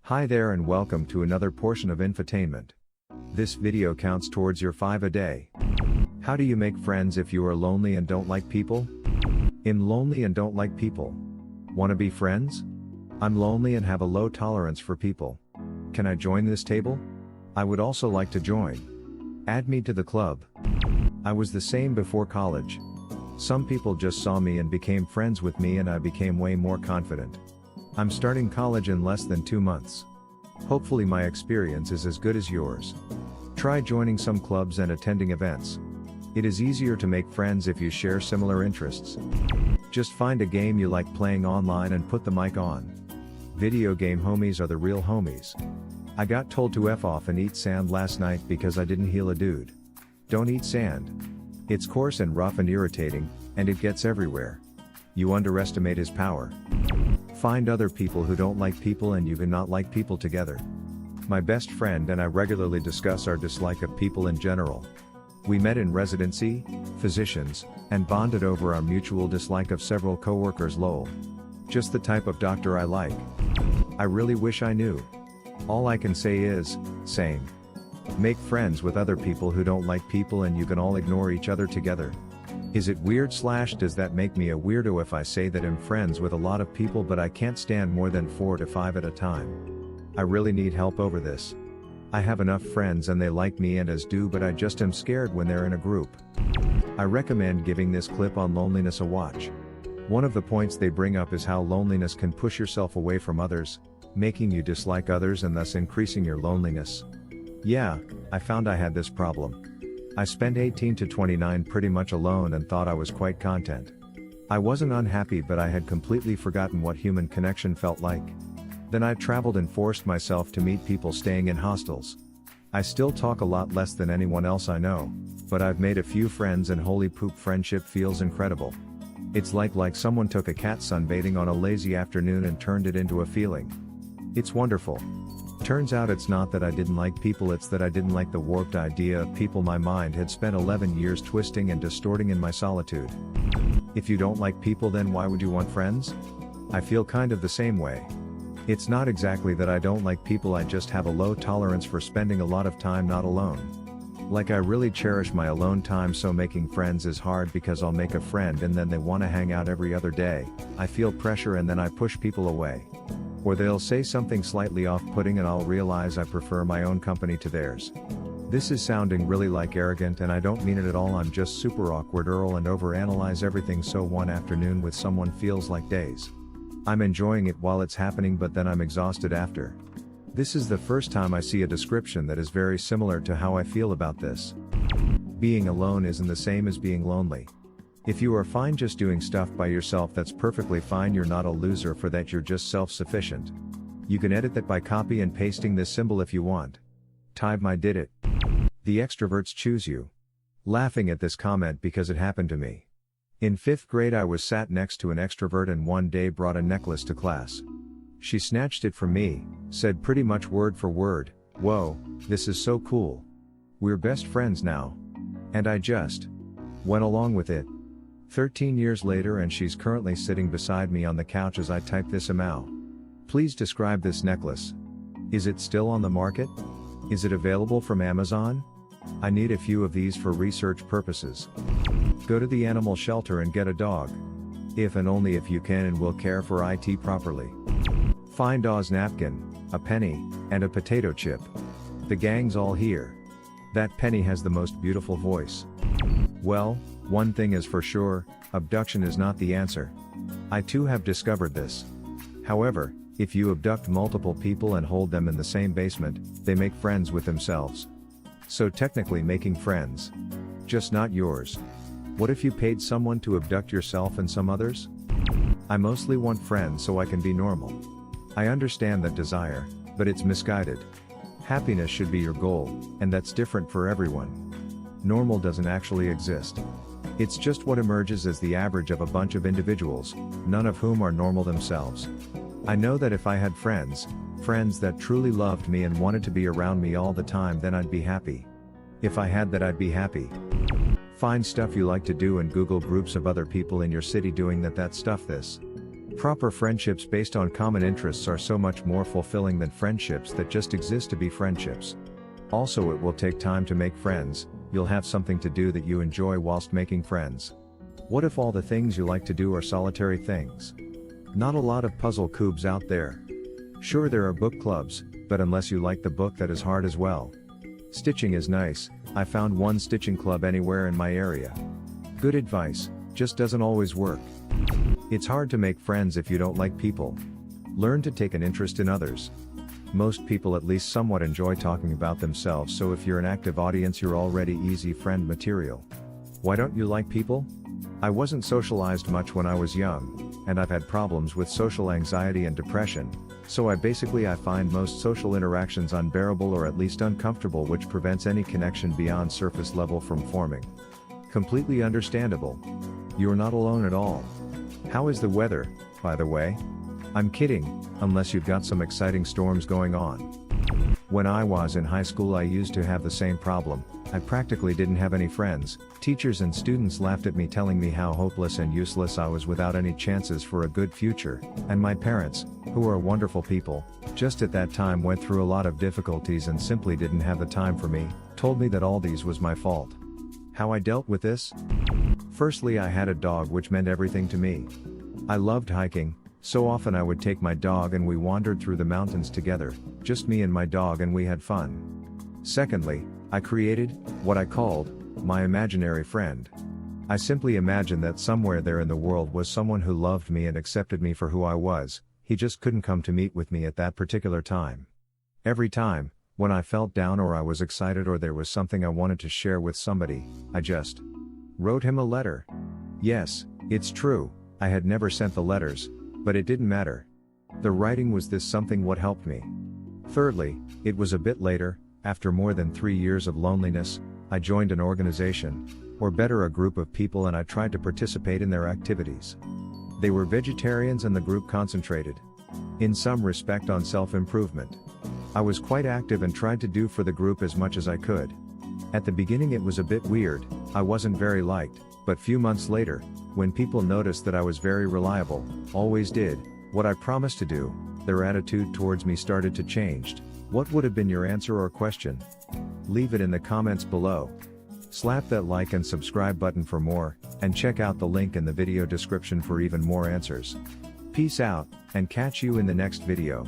Hi there and welcome to another portion of infotainment. This video counts towards your 5 a day. How do you make friends if you are lonely and don't like people? I'm lonely and don't like people. Wanna be friends? I'm lonely and have a low tolerance for people. Can I join this table? I would also like to join. Add me to the club. I was the same before college. Some people just saw me and became friends with me and I became way more confident. I'm starting college in less than 2 months. Hopefully my experience is as good as yours. Try joining some clubs and attending events. It is easier to make friends if you share similar interests. Just find a game you like playing online and put the mic on. Video game homies are the real homies. I got told to F off and eat sand last night because I didn't heal a dude. Don't eat sand. It's coarse and rough and irritating, and it gets everywhere. You underestimate his power. Find other people who don't like people and you cannot like people together. My best friend and I regularly discuss our dislike of people in general. We met in residency, physicians, and bonded over our mutual dislike of several coworkers. Lol. Just the type of doctor I like. I really wish I knew. All I can say is, same. Make friends with other people who don't like people and you can all ignore each other together. Is it weird / does that make me a weirdo if I say that I'm friends with a lot of people but I can't stand more than 4 to 5 at a time? I really need help over this. I have enough friends and they like me and as do but I just am scared when they're in a group. I recommend giving this clip on loneliness a watch. One of the points they bring up is how loneliness can push yourself away from others, making you dislike others and thus increasing your loneliness. Yeah, I found I had this problem. I spent 18 to 29 pretty much alone and thought I was quite content. I wasn't unhappy but I had completely forgotten what human connection felt like. Then I traveled and forced myself to meet people staying in hostels. I still talk a lot less than anyone else I know, but I've made a few friends and holy poop friendship feels incredible. It's like someone took a cat sunbathing on a lazy afternoon and turned it into a feeling. It's wonderful. Turns out it's not that I didn't like people, it's that I didn't like the warped idea of people my mind had spent 11 years twisting and distorting in my solitude. If you don't like people, then why would you want friends? I feel kind of the same way. It's not exactly that I don't like people, I just have a low tolerance for spending a lot of time not alone. Like I really cherish my alone time, so making friends is hard because I'll make a friend and then they want to hang out every other day. I feel pressure and then I push people away. Or they'll say something slightly off-putting and I'll realize I prefer my own company to theirs. This is sounding really like arrogant and I don't mean it at all, I'm just super awkward Earl and overanalyze everything, so one afternoon with someone feels like days. I'm enjoying it while it's happening but then I'm exhausted after. This is the first time I see a description that is very similar to how I feel about this. Being alone isn't the same as being lonely. If you are fine just doing stuff by yourself, that's perfectly fine, you're not a loser for that, you're just self-sufficient. You can edit that by copy and pasting this symbol if you want. Time I did it. The extroverts choose you. Laughing at this comment because it happened to me. In 5th grade I was sat next to an extrovert and one day brought a necklace to class. She snatched it from me, said pretty much word for word, "Whoa, this is so cool. We're best friends now." And I just went along with it. 13 years later and she's currently sitting beside me on the couch as I type this email. Please describe this necklace. Is it still on the market? Is it available from Amazon? I need a few of these for research purposes. Go to the animal shelter and get a dog. If and only if you can, and will care for it properly. Find Oz napkin, a penny, and a potato chip. The gang's all here. That penny has the most beautiful voice. Well, one thing is for sure, abduction is not the answer. I too have discovered this. However, if you abduct multiple people and hold them in the same basement, they make friends with themselves. So technically making friends. Just not yours. What if you paid someone to abduct yourself and some others? I mostly want friends so I can be normal. I understand that desire, but it's misguided. Happiness should be your goal, and that's different for everyone. Normal doesn't actually exist. It's just what emerges as the average of a bunch of individuals, none of whom are normal themselves. I know that if I had friends that truly loved me and wanted to be around me all the time, then I'd be happy. If I had that, I'd be happy. Find stuff you like to do and Google groups of other people in your city doing that stuff. This Proper friendships based on common interests are so much more fulfilling than friendships that just exist to be friendships. Also, it will take time to make friends. You'll have something to do that you enjoy whilst making friends. What if all the things you like to do are solitary things? Not a lot of puzzle cubes out there. Sure, there are book clubs, but unless you like the book, that is hard as well. Stitching is nice. I found one stitching club anywhere in my area. Good advice, just doesn't always work. It's hard to make friends if you don't like people. Learn to take an interest in others. Most people at least somewhat enjoy talking about themselves, so if you're an active audience, you're already easy friend material. Why don't you like people? I wasn't socialized much when I was young, and I've had problems with social anxiety and depression, so I find most social interactions unbearable or at least uncomfortable, which prevents any connection beyond surface level from forming. Completely understandable. You're not alone at all. How is the weather, by the way? I'm kidding, unless you've got some exciting storms going on. When I was in high school, I used to have the same problem. I practically didn't have any friends. Teachers and students laughed at me, telling me how hopeless and useless I was without any chances for a good future, and my parents, who are wonderful people, just at that time went through a lot of difficulties and simply didn't have the time for me, told me that all these was my fault. How I dealt with this? Firstly, I had a dog, which meant everything to me. I loved hiking, so often I would take my dog and we wandered through the mountains together, just me and my dog, and we had fun. Secondly, I created what I called my imaginary friend. I simply imagined that somewhere there in the world was someone who loved me and accepted me for who I was. He just couldn't come to meet with me at that particular time. Every time, when I felt down or I was excited or there was something I wanted to share with somebody, I just wrote him a letter. Yes, it's true, I had never sent the letters, but it didn't matter. The writing was this something what helped me. Thirdly, it was a bit later, after more than 3 years of loneliness, I joined an organization, or better a group of people, and I tried to participate in their activities. They were vegetarians and the group concentrated, in some respect, on self-improvement. I was quite active and tried to do for the group as much as I could. At the beginning it was a bit weird, I wasn't very liked, but few months later, when people noticed that I was very reliable, always did what I promised to do, their attitude towards me started to change. What would have been your answer or question? Leave it in the comments below. Slap that like and subscribe button for more, and check out the link in the video description for even more answers. Peace out, and catch you in the next video.